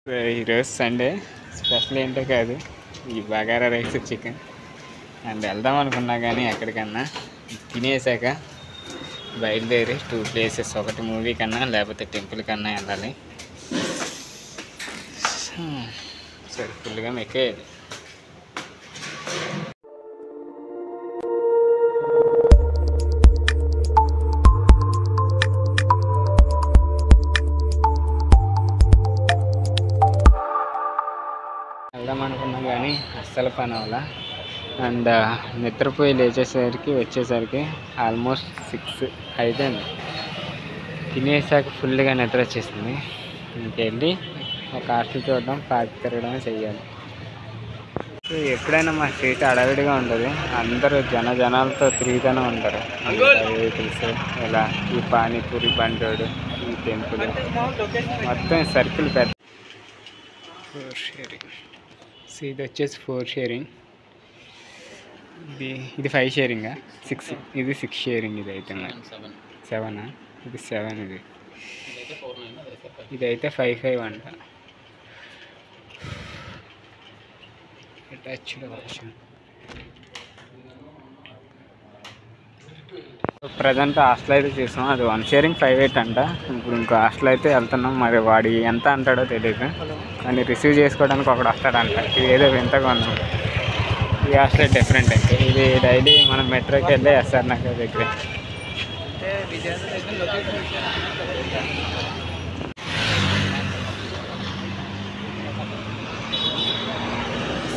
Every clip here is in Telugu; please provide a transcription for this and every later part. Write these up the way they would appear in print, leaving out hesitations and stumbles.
ఈరోజు సండే స్పెషల్ ఏంటో కాదు, ఈ బగారా రైస్ చికెన్ అండ్ వెళ్దాం అనుకున్నా కానీ ఎక్కడికన్నా తినేసాక బయలుదేరి 2 ప్లేసెస్, ఒకటి మూవీ కన్నా లేకపోతే టెంపుల్ కన్నా వెళ్ళాలి. సరే ఫుల్గా మెక్కేయాలి. వెళ్దాం అనుకున్నాం కానీ అస్సలు పని అవ్వాల. అండ్ నిద్రపోయి వచ్చేసరికి ఆల్మోస్ట్ 6 అయిపోయింది. తినేసాక ఫుల్గా నిద్ర వచ్చేసింది. ఇంకెళ్ళి ఒక హాస్టల్ చూడడం, పార్క్ తిరగడమే చెయ్యాలి. ఎప్పుడైనా మా స్ట్రీట్ అడవిడిగా ఉంటుంది, అందరూ జనాలతో తిరుగుతూనే ఉంటారు. వెహికల్స్ ఇలా, ఈ పానీపూరి బండోడు, ఈ టెంపుల్ మొత్తం సర్కిల్ పెద్ద. 4 షేరింగ్. ఇది వచ్చేసి 4 షేరింగ్, ఇది 5 షేరింగా, 6, ఇది 6 షేరింగ్. ఇది అయితే 7, ఇది 7, ఇదైతే 5 అంట. ప్రజెంట్ హాస్టల్ అయితే చూసాం, అది 1 షేరింగ్ 5 అంట. ఇప్పుడు ఇంకో హాస్టల్ అయితే వెళ్తున్నాం. మరి వాడి ఎంత అంటాడో తెలియదు, కానీ రిసీవ్ చేసుకోవడానికి ఒకడు వస్తాడంట. ఇది ఏదో వింతగా ఉన్నాం. ఈ హాస్టల్ డిఫరెంట్ అయితే. ఇది డైలీ మనం మెట్రోకి వెళ్ళి ఎస్ఆర్ నగర్ దగ్గర.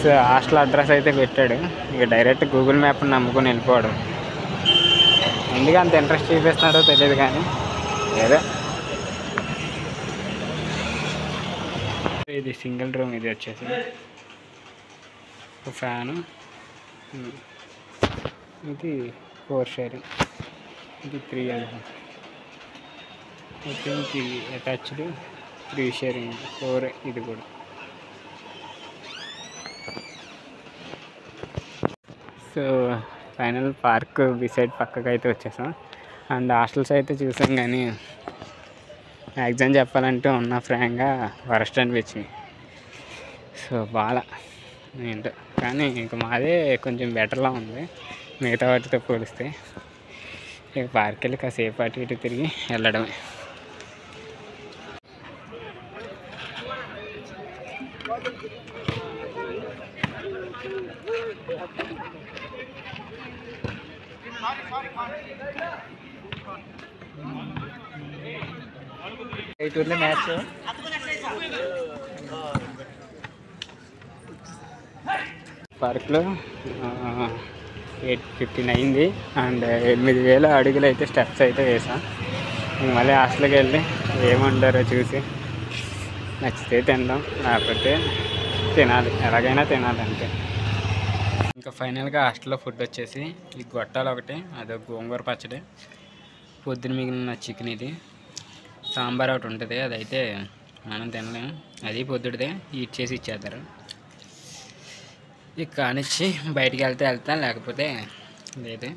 సో హాస్టల్ అడ్రస్ అయితే పెట్టాడు. ఇక డైరెక్ట్ గూగుల్ మ్యాప్ని నమ్ముకొని వెళ్ళిపోవడం. ఎందుకు అంత ఇంట్రెస్ట్ చూపిస్తున్నాడో తెలియదు, కానీ ఏదో. ఇది సింగిల్ రూమ్. ఇది వచ్చేసి ఒక ఫ్యాను. ఇది 4 షేరింగ్, ఇది 3 అనుకో. ఐ థింక్ ఇది అటాచ్డ్ 3 షేరింగ్, 4 ఇది కూడా. సో ఫైనల్ పార్క్ బిసైడ్ పక్కకు అయితే వచ్చేసాం. అండ్ హాస్టల్స్ అయితే చూసాం, కానీ ఎగ్జామ్ చెప్పాలంటే ఉన్న ఫ్రాంక్గా వరస్ట్ అనిపించింది. సో బాగా ఏంటో, కానీ ఇంక మాదే కొంచెం బెటర్లా ఉంది మిగతా వాటితో పోలిస్తే. ఇక పార్క్ వెళ్ళి కాసేపు అటు ఇటు తిరిగి వెళ్ళడమే. మ్యాచ్ పార్క్లో 8:15 అయింది. అండ్ 8,000 అడుగులు అయితే స్టెప్స్ అయితే వేసాం. మళ్ళీ హాస్టల్కి వెళ్ళి ఏముండారో చూసి నచ్చితే తిందాం, లేకపోతే తినాలి, ఎలాగైనా తినాలి అంతే. ఇంకా ఫైనల్గా హాస్టల్లో ఫుడ్ వచ్చేసి ఈ గొట్టాలు ఒకటి, అదొక గోంగూర పచ్చడి, పొద్దున మిగిలిన చికెన్, ఇది సాంబార్ ఒకటి ఉంటుంది. అదైతే మనం తినలేము, అది పొద్దుడిదే హీట్ చేసి ఇచ్చేస్తారు. ఇక కానిచ్చి బయటికి వెళ్తే వెళ్తాను, లేకపోతే లేదు.